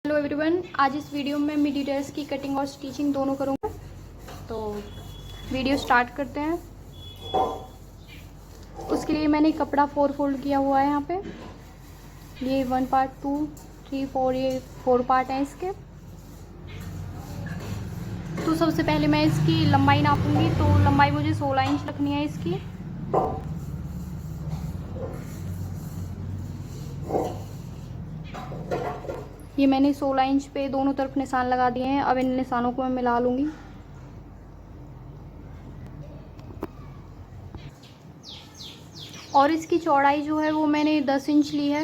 Hello everyone, आज इस video में मिडी ड्रेस की कटिंग और स्टिचिंग दोनों करूँगा। तो वीडियो स्टार्ट करते हैं। उसके लिए मैंने कपड़ा 4 फोल्ड किया हुआ है। यहाँ पे ये 1 पार्ट 2 3 4 ये 4 पार्ट हैं इसके। तो सबसे पहले मैं इसकी लंबाई नापूंगी। तो लंबाई मुझे 16 इंच रखनी है इसकी। ये मैंने 16 इंच पे दोनों तरफ निशान लगा दिए हैं। अब इन निशानों को मैं मिला लूँगी। और इसकी चौड़ाई जो है वो मैंने 10 इंच ली है।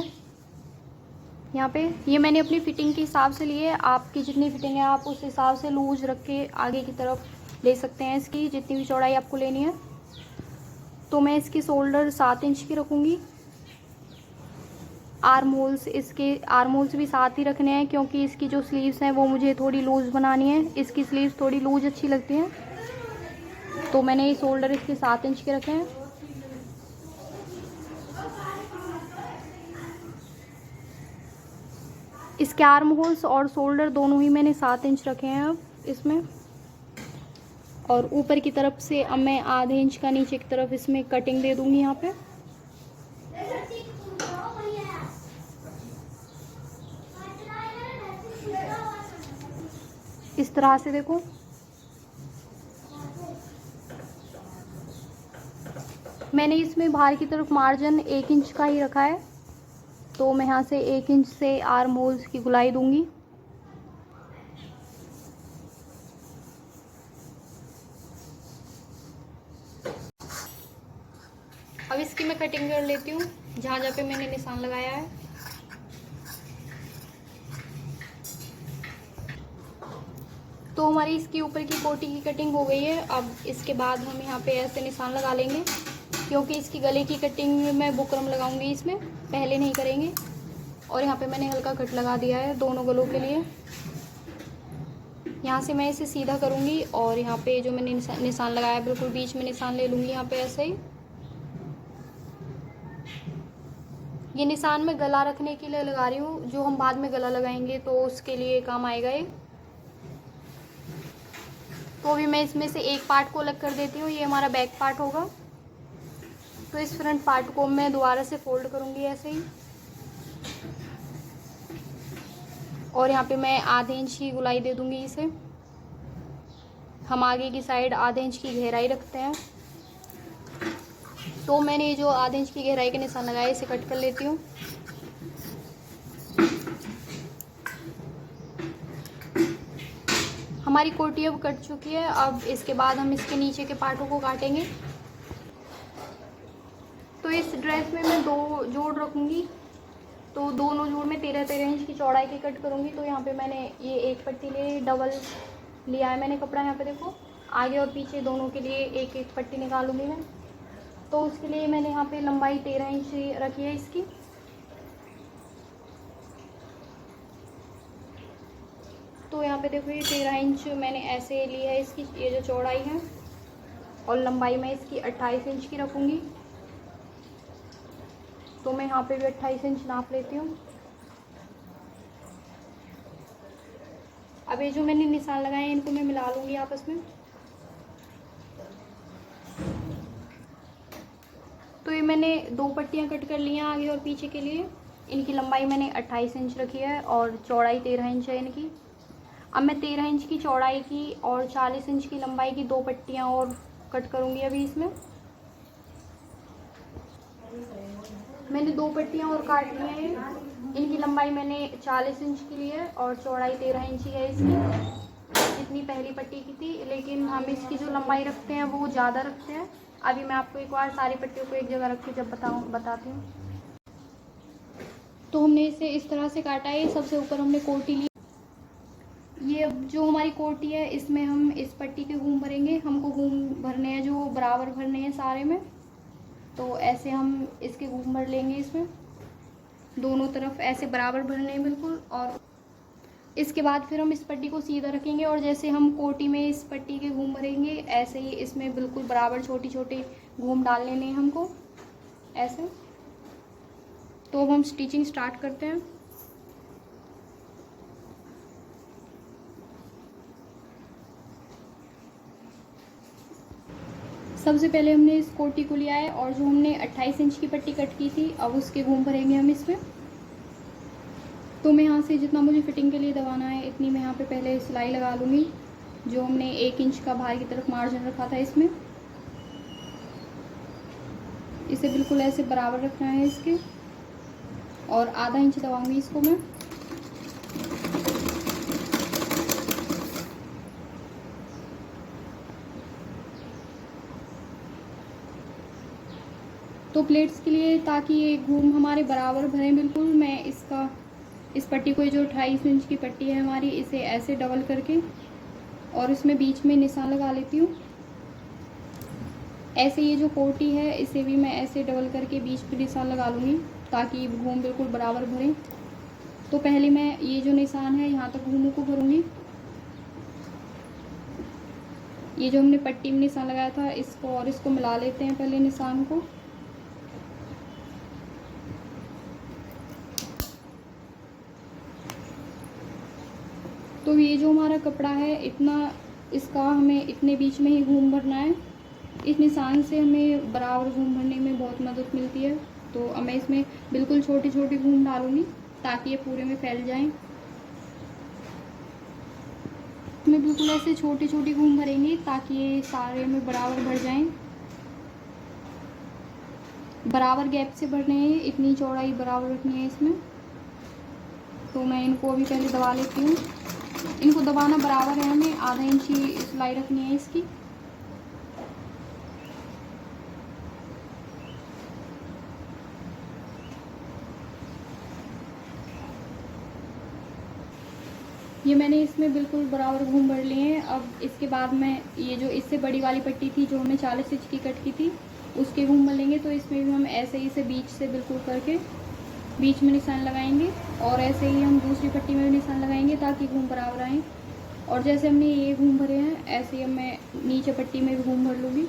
यहाँ पे ये मैंने अपनी फिटिंग के हिसाब से ली है। आपकी जितनी फिटिंग है आप उस हिसाब से लूज रख के आगे की तरफ ले सकते हैं। इसकी जितनी भी चौड़ाई आपको लेनी है। तो मैं इसकी शोल्डर 7 इंच की रखूँगी। आर्म होल्स, इसके आर्म होल्स भी 7 ही रखने हैं, क्योंकि इसकी जो स्लीव्स हैं वो मुझे थोड़ी लूज़ बनानी है। इसकी स्लीव्स थोड़ी लूज अच्छी लगती हैं। तो मैंने ये शोल्डर इसके 7 इंच के रखे हैं। इसके आर्म होल्स और शोल्डर दोनों ही मैंने 7 इंच रखे हैं अब इसमें। और ऊपर की तरफ से अब मैं आधे इंच का नीचे की तरफ इसमें कटिंग दे दूंगी। यहाँ पे इस तरह से देखो। मैंने इसमें बाहर की तरफ मार्जिन 1 इंच का ही रखा है। तो मैं यहाँ से 1 इंच से आर्म होल्स की गुलाई दूंगी। अब इसकी मैं कटिंग कर लेती हूँ जहाँ जहाँ पे मैंने निशान लगाया है। तो हमारी इसकी ऊपर की कोटी की कटिंग हो गई है। अब इसके बाद हम यहाँ पे ऐसे निशान लगा लेंगे, क्योंकि इसकी गले की कटिंग मैं बुकरम लगाऊंगी, इसमें पहले नहीं करेंगे। और यहाँ पे मैंने हल्का कट लगा दिया है दोनों गलों के लिए। यहाँ से मैं इसे सीधा करूँगी और यहाँ पे जो मैंने निशान लगाया है बिल्कुल बीच में निशान ले लूँगी। यहाँ पे ऐसे ही ये निशान मैं गला रखने के लिए लगा रही हूँ, जो हम बाद में गला लगाएंगे तो उसके लिए काम आएगा ये। तो अभी मैं इसमें से एक पार्ट को अलग कर देती हूँ। ये हमारा बैक पार्ट होगा। तो इस फ्रंट पार्ट को मैं दोबारा से फोल्ड करूँगी ऐसे ही। और यहाँ पे मैं आधे इंच की गुलाई दे दूँगी इसे। हम आगे की साइड आधे इंच की गहराई रखते हैं। तो मैंने ये जो आधे इंच की गहराई के निशान लगाया इसे कट कर लेती हूँ। हमारी कोटी अब कट चुकी है। अब इसके बाद हम इसके नीचे के पार्टों को काटेंगे। तो इस ड्रेस में मैं 2 जोड़ रखूँगी। तो दोनों जोड़ में 13-13 इंच की चौड़ाई के कट करूँगी। तो यहाँ पे मैंने ये एक पट्टी ले डबल लिया है मैंने कपड़ा। यहाँ पे देखो, आगे और पीछे दोनों के लिए एक एक पट्टी निकालूंगी मैं। तो उसके लिए मैंने यहाँ पे लंबाई 13 इंच रखी है इसकी। तो यहाँ पे देखो ये 13 इंच मैंने ऐसे ली है इसकी, ये जो चौड़ाई है। और लंबाई मैं इसकी 28 इंच की रखूँगी। तो मैं यहाँ पे भी 28 इंच नाप लेती हूँ। अब ये जो मैंने निशान लगाए हैं इनको मैं मिला लूँगी आपस में। तो ये मैंने 2 पट्टियाँ कट कर ली हैं आगे और पीछे के लिए। इनकी लंबाई मैंने 28 इंच रखी है और चौड़ाई 13 इंच है इनकी। अब मैं 13 इंच की चौड़ाई की और 40 इंच की लंबाई की 2 पट्टियाँ और कट करूँगी अभी इसमें। मैंने 2 पट्टियाँ और काट ली हैं। इनकी लंबाई मैंने 40 इंच की ली है और चौड़ाई 13 इंच है इसकी, जितनी पहली पट्टी की थी। लेकिन हम इसकी जो लंबाई रखते हैं वो ज़्यादा रखते हैं। अभी मैं आपको एक बार सारी पट्टियों को एक जगह रख के जब बताती हूँ। तो हमने इसे इस तरह से काटा है। सबसे ऊपर हमने कोटी ली। ये जो हमारी कोटी है इसमें हम इस पट्टी के घूम भरेंगे। हमको घूम भरने हैं जो बराबर भरने हैं सारे में। तो ऐसे हम इसके घूम भर लेंगे, इसमें दोनों तरफ ऐसे बराबर भरने हैं बिल्कुल। और इसके बाद फिर हम इस पट्टी को सीधा रखेंगे और जैसे हम कोटी में इस पट्टी के घूम भरेंगे ऐसे ही इसमें बिल्कुल बराबर छोटी छोटी घूम डाल लेने हैं हमको ऐसे। तो अब हम स्टिचिंग स्टार्ट करते हैं। सबसे पहले हमने इस कोटी को लिया है और जो हमने 28 इंच की पट्टी कट की थी अब उसके घूम भरेंगे हम इसमें। तो मैं यहाँ से जितना मुझे फिटिंग के लिए दबाना है इतनी मैं यहाँ पे पहले सिलाई लगा लूँगी। जो हमने 1 इंच का बाहर की तरफ मार्जिन रखा था इसमें, इसे बिल्कुल ऐसे बराबर रखना है इसके, और आधा इंच दबाऊंगी इसको मैं। तो प्लेट्स के लिए ताकि ये घूम हमारे बराबर भरें बिल्कुल, मैं इस पट्टी को, जो 28 इंच की पट्टी है हमारी, इसे ऐसे डबल करके और इसमें बीच में निशान लगा लेती हूँ। ऐसे ये जो कोटी है इसे भी मैं ऐसे डबल करके बीच में निशान लगा लूँगी ताकि घूम बिल्कुल बराबर भरें। तो पहले मैं ये जो निशान है यहाँ तक घूमों को भरूँगी। ये जो हमने पट्टी में निशान लगाया था इसको और इसको मिला लेते हैं पहले निशान को। तो ये जो हमारा कपड़ा है इतना, इसका हमें इतने बीच में ही घूम भरना है। इस निशान से हमें बराबर घूम भरने में बहुत मदद मिलती है। तो अब मैं इसमें बिल्कुल छोटी छोटी घूम डालूंगी ताकि ये पूरे में फैल जाएं। इसमें बिल्कुल ऐसे छोटी छोटी घूम भरेंगे ताकि ये सारे में बराबर भर जाएं। बराबर गैप से भरने हैं, इतनी चौड़ाई बराबर रखनी है इसमें। तो मैं इनको अभी पहले दबा लेती हूँ। इनको दबाना बराबर है, हमें आधा इंच ही सिलाई रखनी है इसकी। ये मैंने इसमें बिल्कुल बराबर घूम भर लिए हैं। अब इसके बाद मैं ये जो इससे बड़ी वाली पट्टी थी जो हमने 40 इंच की कट की थी उसके घूम भर लेंगे। तो इसमें भी हम ऐसे ही से बीच से बिल्कुल करके बीच में निशान लगाएंगे और ऐसे ही हम दूसरी पट्टी में भी निशान लगाएंगे ताकि घूम बराबर आए। और जैसे हमने ये घूम भरे हैं ऐसे ही मैं नीचे पट्टी में भी घूम भर लूँगी।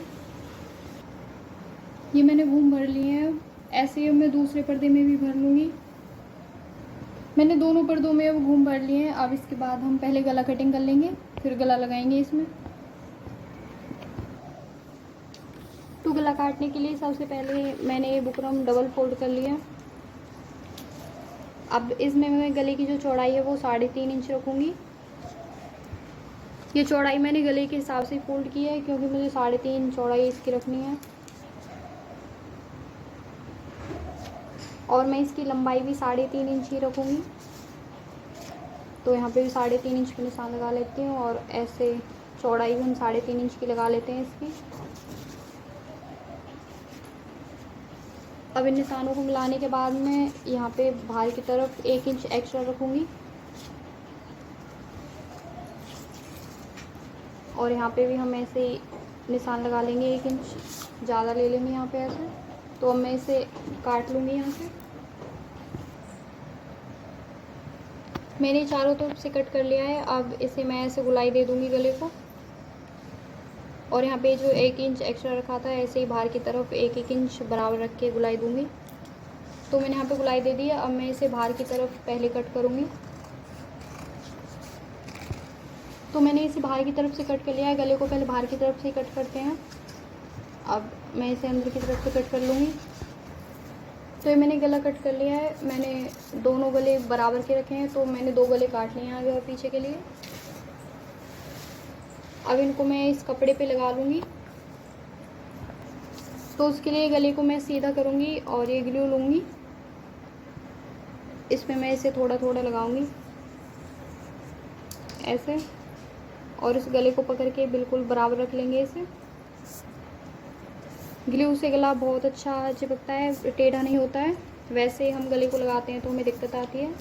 ये मैंने घूम भर लिए हैं, ऐसे ही मैं दूसरे पर्दे में भी भर लूँगी। मैंने दोनों पर्दों में अब घूम भर लिए हैं। अब इसके बाद हम पहले गला कटिंग कर लेंगे, फिर गला लगाएंगे इसमें। तो गला काटने के लिए सबसे पहले मैंने ये बुकरम डबल फोल्ड कर लिया। अब इसमें मैं गले की जो चौड़ाई है वो 3.5 इंच रखूँगी। ये चौड़ाई मैंने गले के हिसाब से फोल्ड की है क्योंकि मुझे 3.5 चौड़ाई इसकी रखनी है। और मैं इसकी लंबाई भी 3.5 इंच ही रखूँगी। तो यहाँ पे भी 3.5 इंच का निशान लगा लेती हूँ और ऐसे चौड़ाई भी हम 3.5 इंच की लगा लेते हैं इसकी। अब इन निशानों को मिलाने के बाद मैं यहाँ पे बाहर की तरफ 1 इंच एक्स्ट्रा रखूँगी और यहाँ पे भी हम ऐसे निशान लगा लेंगे, 1 इंच ज़्यादा ले लेंगे यहाँ पे ऐसे। तो अब मैं इसे काट लूँगी यहाँ से। मैंने चारों तरफ से कट कर लिया है। अब इसे मैं ऐसे गुलाई दे दूँगी गले को और यहाँ पे जो 1 इंच एक्स्ट्रा रखा था ऐसे ही बाहर की तरफ 1-1 इंच बराबर रख के गुलाई दूँगी। तो मैंने यहाँ पे गुलाई दे दी है। अब मैं इसे बाहर की तरफ पहले कट करूँगी। तो मैंने इसे बाहर की तरफ से कट कर लिया है। गले को पहले बाहर की तरफ से कट करते हैं। अब मैं इसे अंदर की तरफ से कट कर लूँगी। तो ये मैंने गला कट कर लिया है। मैंने दोनों गले बराबर के रखे हैं तो मैंने 2 गले काट लिए हैं आगे और पीछे के लिए। अब इनको मैं इस कपड़े पे लगा लूँगी। तो उसके लिए गले को मैं सीधा करूँगी और ये ग्लू लूँगी, इसमें मैं इसे थोड़ा थोड़ा लगाऊँगी ऐसे और इस गले को पकड़ के बिल्कुल बराबर रख लेंगे इसे। ग्लू से गला बहुत अच्छा चिपकता है, टेढ़ा नहीं होता है। वैसे हम गले को लगाते हैं तो हमें दिक्कत आती है।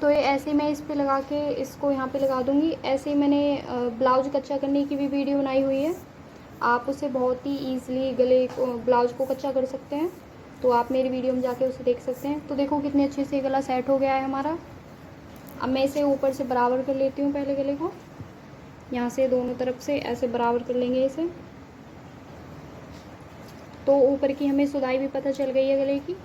तो ये ऐसे मैं इस पे लगा के इसको यहाँ पे लगा दूँगी। ऐसे ही मैंने ब्लाउज कच्चा करने की भी वीडियो बनाई हुई है। आप उसे बहुत ही ईज़िली गले को, ब्लाउज को कच्चा कर सकते हैं। तो आप मेरी वीडियो में जाके उसे देख सकते हैं। तो देखो कितने अच्छे से गला सेट हो गया है हमारा। अब मैं इसे ऊपर से बराबर कर लेती हूँ पहले गले को, यहाँ से दोनों तरफ से ऐसे बराबर कर लेंगे इसे। तो ऊपर की हमें सुधाई भी पता चल गई है गले की।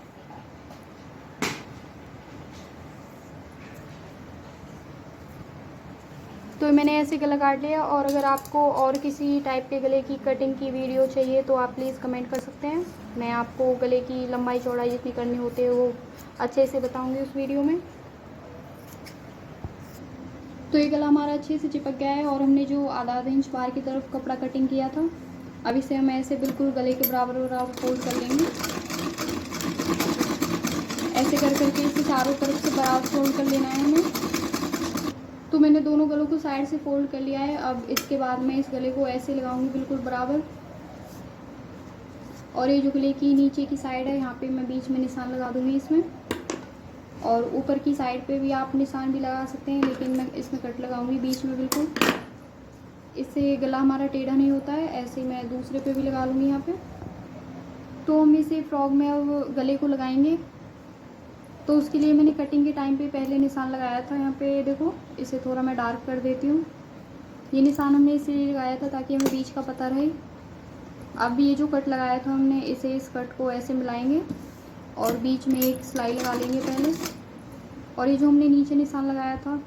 तो मैंने ऐसे गला काट लिया। और अगर आपको और किसी टाइप के गले की कटिंग की वीडियो चाहिए तो आप प्लीज़ कमेंट कर सकते हैं। मैं आपको गले की लंबाई चौड़ाई जितनी करनी होती है वो अच्छे से बताऊंगी उस वीडियो में। तो ये गला हमारा अच्छे से चिपक गया है और हमने जो आधा आधा इंच बाहर की तरफ कपड़ा कटिंग किया था, अब इसे हम ऐसे बिल्कुल गले के बराबर बराबर फोल्ड कर लेंगे। ऐसे कर करके इसे चारों तरफ से बराबर फोल्ड कर लेना है हमें। तो मैंने दोनों गलों को साइड से फोल्ड कर लिया है। अब इसके बाद मैं इस गले को ऐसे लगाऊंगी बिल्कुल बराबर। और ये जो गले की नीचे की साइड है यहाँ पे मैं बीच में निशान लगा दूंगी इसमें। और ऊपर की साइड पे भी आप निशान भी लगा सकते हैं, लेकिन मैं इसमें कट लगाऊंगी बीच में बिल्कुल। इससे गला हमारा टेढ़ा नहीं होता है। ऐसे मैं दूसरे पे भी लगा लूँगी यहाँ पे। तो हम इसे फ्रॉक में अब गले को लगाएंगे। तो उसके लिए मैंने कटिंग के टाइम पे पहले निशान लगाया था। यहाँ पे देखो, इसे थोड़ा मैं डार्क कर देती हूँ। ये निशान हमने इसलिए लगाया था ताकि हमें बीच का पता रहे। अब ये जो कट लगाया था हमने, इसे इस कट को ऐसे मिलाएंगे और बीच में एक सिलाई लगा लेंगे पहले। और ये जो हमने नीचे निशान लगाया था,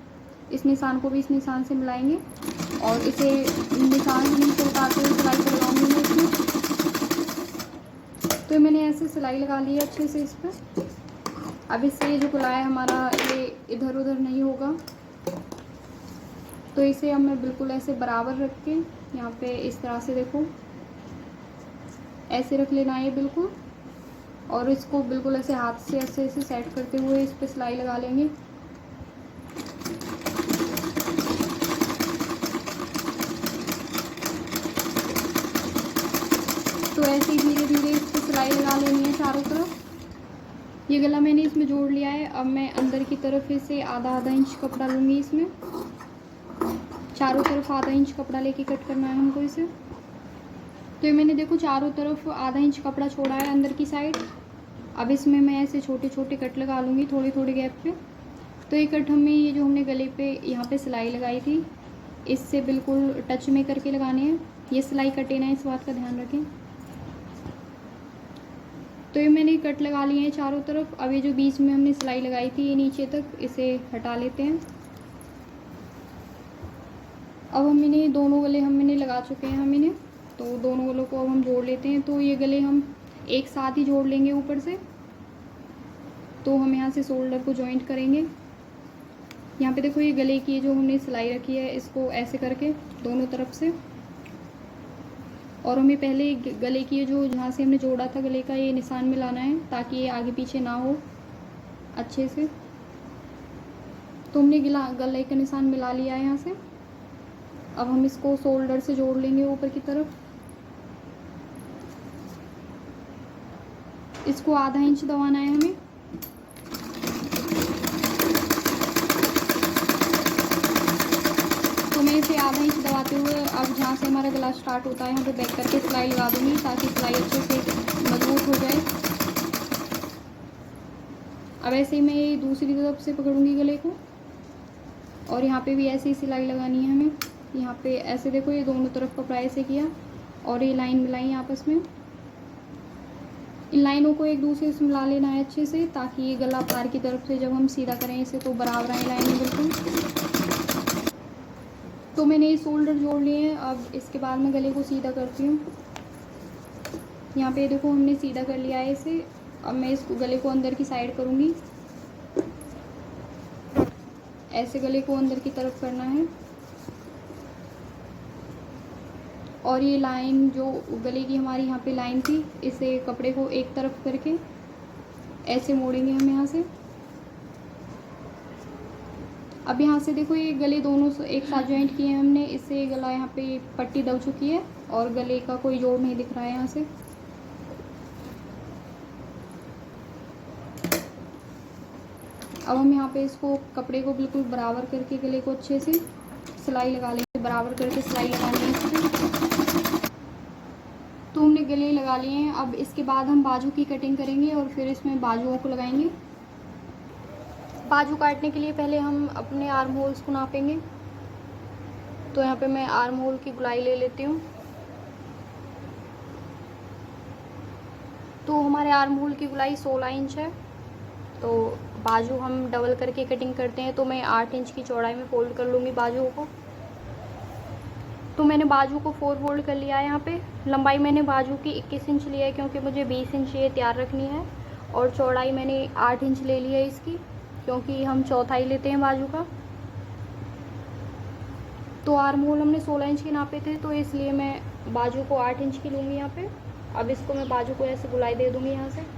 इस निशान को भी इस निशान से मिलाएंगे और इसे निशान से नीचे उतारते हुए सिलाई को लगाऊंगी मैं इसमें। तो मैंने ऐसे सिलाई लगा ली है अच्छे से इस पर। अब इससे जो गला है हमारा ये इधर उधर नहीं होगा। तो इसे अब मैं बिल्कुल ऐसे बराबर रख के यहाँ पे इस तरह से देखो ऐसे रख लेना है बिल्कुल। और इसको बिल्कुल ऐसे हाथ से ऐसे ऐसे सेट करते हुए इस पे सिलाई लगा लेंगे। तो ऐसे ही धीरे धीरे इस पे सिलाई लगा लेनी है चारों तरफ। ये गला मैंने इसमें जोड़ लिया है। अब मैं अंदर की तरफ इसे आधा आधा इंच कपड़ा लूँगी इसमें। चारों तरफ आधा इंच कपड़ा लेके कट करना है हमको इसे। तो ये मैंने देखो चारों तरफ आधा इंच कपड़ा छोड़ा है अंदर की साइड। अब इसमें मैं ऐसे छोटे छोटे कट लगा लूँगी थोड़ी थोड़ी गैप पे। तो ये कट हमें ये जो हमने गले पे यहाँ पे सिलाई लगाई थी, इससे बिल्कुल टच में करके लगाने हैं। ये सिलाई कटे ना, इस बात का ध्यान रखें। तो ये मैंने कट लगा लिए हैं चारों तरफ। अब ये जो बीच में हमने सिलाई लगाई थी ये नीचे तक, इसे हटा लेते हैं। अब हम इन्हें दोनों गले हमने लगा चुके हैं हम इन्हें। तो दोनों गलों को अब हम जोड़ लेते हैं। तो ये गले हम एक साथ ही जोड़ लेंगे ऊपर से। तो हम यहाँ से शोल्डर को जॉइंट करेंगे। यहाँ पे देखो ये गले की जो हमने सिलाई रखी है, इसको ऐसे करके दोनों तरफ से। और हमें पहले गले की जो जहाँ से हमने जोड़ा था गले का, ये निशान मिलाना है ताकि ये आगे पीछे ना हो अच्छे से। तो हमने गले का निशान मिला लिया है यहाँ से। अब हम इसको शोल्डर से जोड़ लेंगे ऊपर की तरफ। इसको आधा इंच दबाना है हमें। तो मैं इसे आधा इंच दबाते हुए अब जहाँ से हमारा गला स्टार्ट होता है यहाँ पे बैक करके सिलाई लगा दूँगी ताकि सिलाई अच्छे से मजबूत हो जाए। अब ऐसे ही मैं दूसरी तरफ से पकड़ूंगी गले को और यहाँ पे भी ऐसे ही सिलाई लगानी है हमें। यहाँ पे ऐसे देखो, ये दोनों तरफ कपड़ा ऐसे किया और ये लाइन मिलाई आपस में। इन लाइनों को एक दूसरे से मिला लेना है अच्छे से ताकि ये गला पार की तरफ से जब हम सीधा करें इसे तो बराबर आए लाइन बिल्कुल। तो मैंने ये शोल्डर जोड़ लिए हैं। अब इसके बाद मैं गले को सीधा करती हूँ। यहाँ पे देखो हमने सीधा कर लिया है इसे। अब मैं इस गले को अंदर की साइड करूँगी। ऐसे गले को अंदर की तरफ करना है। और ये लाइन जो गले की हमारी यहाँ पे लाइन थी, इसे कपड़े को एक तरफ करके ऐसे मोड़ेंगे हम यहाँ से। अब यहाँ से देखो ये गले दोनों एक साथ ज्वाइंट किए हैं हमने। इससे गला यहाँ पे पट्टी दब चुकी है और गले का कोई जोड़ नहीं दिख रहा है यहाँ से। अब हम यहाँ पे इसको कपड़े को बिल्कुल बराबर करके गले को अच्छे से सिलाई लगा लेंगे। बराबर करके सिलाई लगानी है इसमें। तो हमने गले लगा लिए हैं। अब इसके बाद हम बाजू की कटिंग करेंगे और फिर इसमें बाजुओं को लगाएंगे। बाजू काटने के लिए पहले हम अपने आर्म होल्स को नापेंगे। तो यहाँ पे मैं आर्म होल की गुलाई ले लेती हूँ। तो हमारे आर्म होल की गुलाई 16 इंच है। तो बाजू हम डबल करके कटिंग करते हैं, तो मैं 8 इंच की चौड़ाई में फोल्ड कर लूँगी बाजुओं को। तो मैंने बाजू को 4 फोल्ड कर लिया है। यहाँ पे लंबाई मैंने बाजू की 21 इंच लिया है, क्योंकि मुझे 20 इंच ये तैयार रखनी है। और चौड़ाई मैंने 8 इंच ले ली है इसकी, क्योंकि हम चौथाई लेते हैं बाजू का। तो आर्म होल हमने 16 इंच के नापे थे, तो इसलिए मैं बाजू को 8 इंच की लूँगी यहाँ पे। अब इसको मैं बाजू को ऐसे गुलाई दे दूँगी यहाँ से।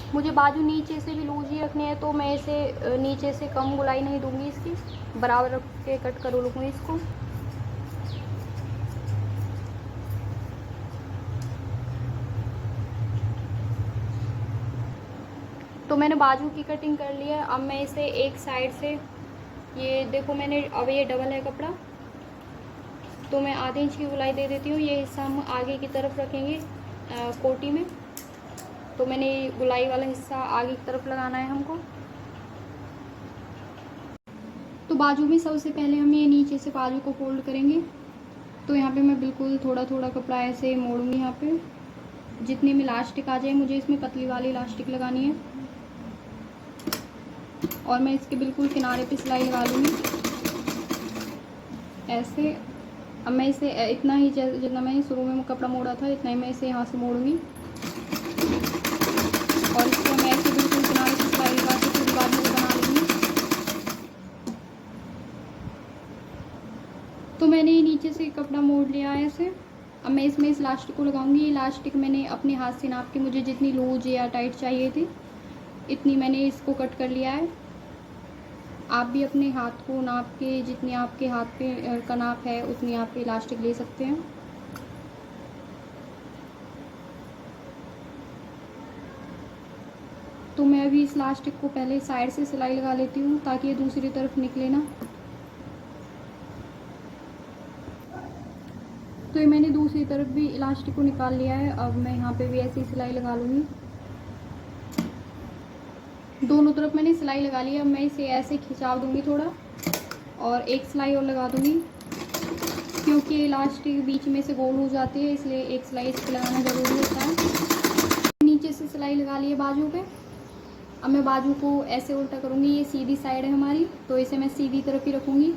मुझे बाजू नीचे से भी लूज ही रखनी है, तो मैं इसे नीचे से कम गुलाई नहीं दूँगी, इसकी बराबर रख के कट कर लूँगी इसको। तो मैंने बाजू की कटिंग कर ली है। अब मैं इसे एक साइड से, ये देखो मैंने, अब ये डबल है कपड़ा, तो मैं आधे इंच की गुलाई दे देती हूँ। ये हिस्सा हम आगे की तरफ रखेंगे कोटी में, तो मैंने गुलाई वाला हिस्सा आगे की तरफ लगाना है हमको। तो बाजू में सबसे पहले हम ये नीचे से बाजू को फोल्ड करेंगे। तो यहाँ पे मैं बिल्कुल थोड़ा थोड़ा कपड़ा ऐसे मोड़ूंगी। यहाँ पे जितने में इलास्टिक आ जाए, मुझे इसमें पतली वाली इलास्टिक लगानी है, और मैं इसके बिल्कुल किनारे पे सिलाई लगा लूँगी ऐसे। अब मैं इसे इतना ही, जितना मैंने शुरू में कपड़ा मोड़ा था इतना ही मैं इसे यहाँ से मोड़ूंगी, और इसको मैं ऐसे बिल्कुल किनारे से सिलाई लगा के पूरी बाजू को बना लूँगी। तो मैंने ये नीचे से कपड़ा मोड़ लिया है ऐसे। अब मैं इसमें इस इलास्टिक को लगाऊंगी। ये इलास्टिक मैंने अपने हाथ से नाप के, मुझे जितनी लूज या टाइट चाहिए थी इतनी मैंने इसको कट कर लिया है। आप भी अपने हाथ को नाप के, जितनी आपके हाथ पे का नाप है उतनी आप इलास्टिक ले सकते हैं। तो मैं अभी इस इलास्टिक को पहले साइड से सिलाई लगा लेती हूँ, ताकि ये दूसरी तरफ निकले ना। तो ये मैंने दूसरी तरफ भी इलास्टिक को निकाल लिया है। अब मैं यहाँ पे भी ऐसी सिलाई लगा लूँगी। दोनों तरफ मैंने सिलाई लगा ली है। अब मैं इसे ऐसे खिंचा दूँगी थोड़ा, और एक सिलाई और लगा दूँगी, क्योंकि इलास्टिक बीच में से गोल हो जाती है, इसलिए एक सिलाई इस पर लगाना ज़रूरी होता है। नीचे से सिलाई लगा ली है बाजू पे। अब मैं बाजू को ऐसे उल्टा करूँगी। ये सीधी साइड है हमारी, तो इसे मैं सीधी तरफ ही रखूँगी।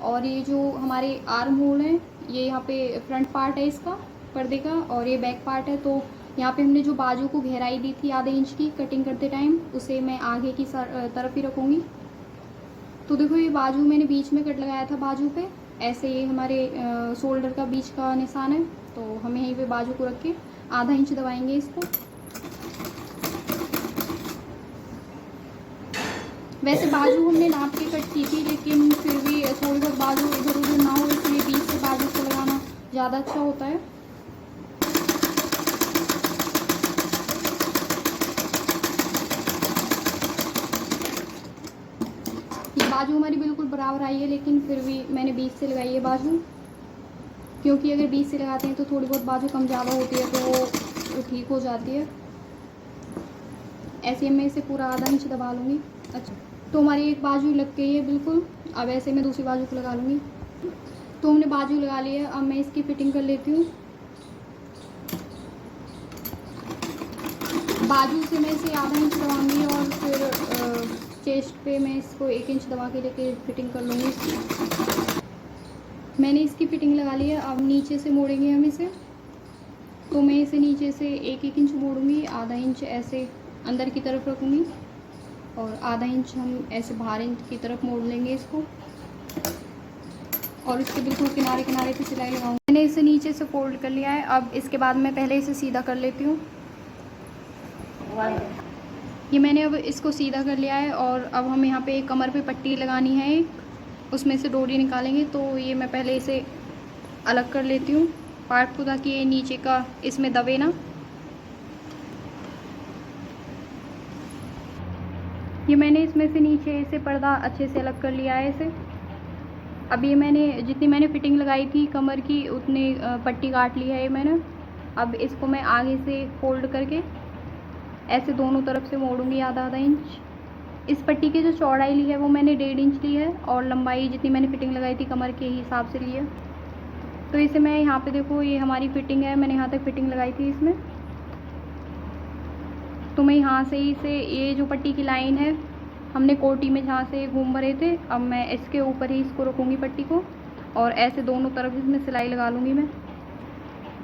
और ये जो हमारे आर्म होल है, ये यहाँ पे फ्रंट पार्ट है इसका पर्दे का, और ये बैक पार्ट है। तो यहाँ पे हमने जो बाजू को गहराई दी थी आधे इंच की कटिंग करते टाइम, उसे मैं आगे की तरफ ही रखूँगी। तो देखो ये बाजू मैंने बीच में कट लगाया था बाजू पे ऐसे, ये हमारे शोल्डर का बीच का निशान है। तो हम यहीं पे बाजू को रख के आधा इंच दबाएंगे इसको। वैसे बाजू हमने नाप के कट की थी, लेकिन फिर भी थोड़ी बहुत बाजू इधर उधर ना हो, इसलिए बीच से बाजू को लगाना ज़्यादा अच्छा होता है। ये बाजू हमारी बिल्कुल बराबर आई है, लेकिन फिर भी मैंने बीच से लगाई है बाजू, क्योंकि अगर बीच से लगाते हैं तो थोड़ी बहुत बाजू कम ज़्यादा होती है, तो वो ठीक हो जाती है। ऐसे मैं इसे पूरा आधा इंच दबा लूँगी। अच्छा, तो हमारी एक बाजू लग गई है बिल्कुल। अब ऐसे मैं दूसरी बाजू को लगा लूँगी। तो हमने बाजू लगा ली है। अब मैं इसकी फिटिंग कर लेती हूँ। बाजू से मैं इसे आधा इंच दबाऊँगी, और फिर चेस्ट पे मैं इसको 1 इंच दबा के लेके फिटिंग कर लूँगी इसकी। मैंने इसकी फिटिंग लगा ली है। अब नीचे से मोड़ेंगे हम इसे। तो मैं इसे नीचे से 1-1 इंच मोड़ूँगी, आधा इंच ऐसे अंदर की तरफ रखूँगी, और आधा इंच हम ऐसे बाहर की तरफ मोड़ लेंगे इसको, और इसके बिल्कुल किनारे किनारे पे सिलाई लगाऊंगी। मैंने इसे नीचे से फोल्ड कर लिया है। अब इसके बाद मैं पहले इसे सीधा कर लेती हूँ। ये मैंने अब इसको सीधा कर लिया है, और अब हम यहाँ पे कमर पे पट्टी लगानी है एक, उसमें से डोरी निकालेंगे। तो ये मैं पहले इसे अलग कर लेती हूँ पार्ट को, ताकि ये नीचे का इसमें दबे ना। ये मैंने इसमें से नीचे से पर्दा अच्छे से अलग कर लिया है इसे। अब ये मैंने जितनी मैंने फिटिंग लगाई थी कमर की, उतनी पट्टी काट ली है ये मैंने। अब इसको मैं आगे से फोल्ड करके ऐसे दोनों तरफ से मोड़ूंगी आधा आधा इंच। इस पट्टी की जो चौड़ाई ली है वो मैंने 1.5 इंच ली है, और लंबाई जितनी मैंने फिटिंग लगाई थी कमर के हिसाब से ली है। तो इसे मैं यहाँ पे देखो, ये हमारी फिटिंग है, मैंने यहाँ तक फिटिंग लगाई थी इसमें। तो मैं यहाँ से ही से ये जो पट्टी की लाइन है हमने कोटी में जहाँ से घूम भरे थे, अब मैं इसके ऊपर ही इसको रखूँगी पट्टी को, और ऐसे दोनों तरफ इसमें सिलाई लगा लूँगी मैं।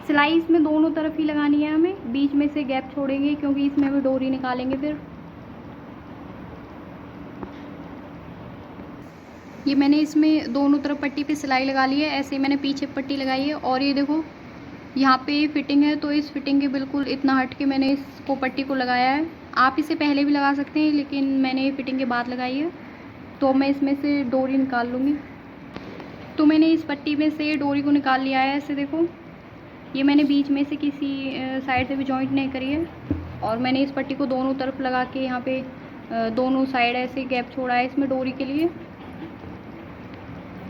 सिलाई इसमें दोनों तरफ ही लगानी है हमें, बीच में से गैप छोड़ेंगे क्योंकि इसमें हमें डोरी निकालेंगे फिर। ये मैंने इसमें दोनों तरफ पट्टी पे सिलाई लगा ली है, ऐसे ही मैंने पीछे पट्टी लगाई है। और ये देखो यहाँ पे फिटिंग है, तो इस फिटिंग के बिल्कुल इतना हट के मैंने इसको पट्टी को लगाया है। आप इसे पहले भी लगा सकते हैं, लेकिन मैंने ये फिटिंग के बाद लगाई है। तो मैं इसमें से डोरी निकाल लूँगी। तो मैंने इस पट्टी में से डोरी को निकाल लिया है, ऐसे देखो। ये मैंने बीच में से किसी साइड से भी जॉइंट नहीं करी है, और मैंने इस पट्टी को दोनों तरफ लगा के यहाँ पे दोनों साइड ऐसे गैप छोड़ा है इसमें डोरी के लिए।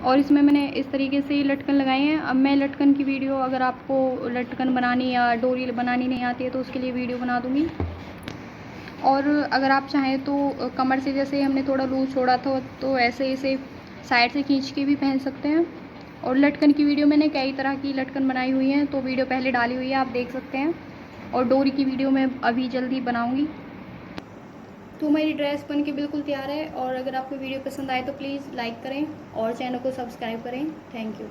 और इसमें मैंने इस तरीके से लटकन लगाए हैं। अब मैं लटकन की वीडियो, अगर आपको लटकन बनानी या डोरी बनानी नहीं आती है तो उसके लिए वीडियो बना दूँगी। और अगर आप चाहें तो कमर से जैसे हमने थोड़ा लूज़ छोड़ा था, तो ऐसे इसे साइड से खींच के भी पहन सकते हैं। और लटकन की वीडियो मैंने कई तरह की लटकन बनाई हुई है, तो वीडियो पहले डाली हुई है, आप देख सकते हैं। और डोरी की वीडियो मैं अभी जल्दी बनाऊँगी। तो मेरी ड्रेस बन के बिल्कुल तैयार है, और अगर आपको वीडियो पसंद आए तो प्लीज़ लाइक करें और चैनल को सब्सक्राइब करें। Thank you.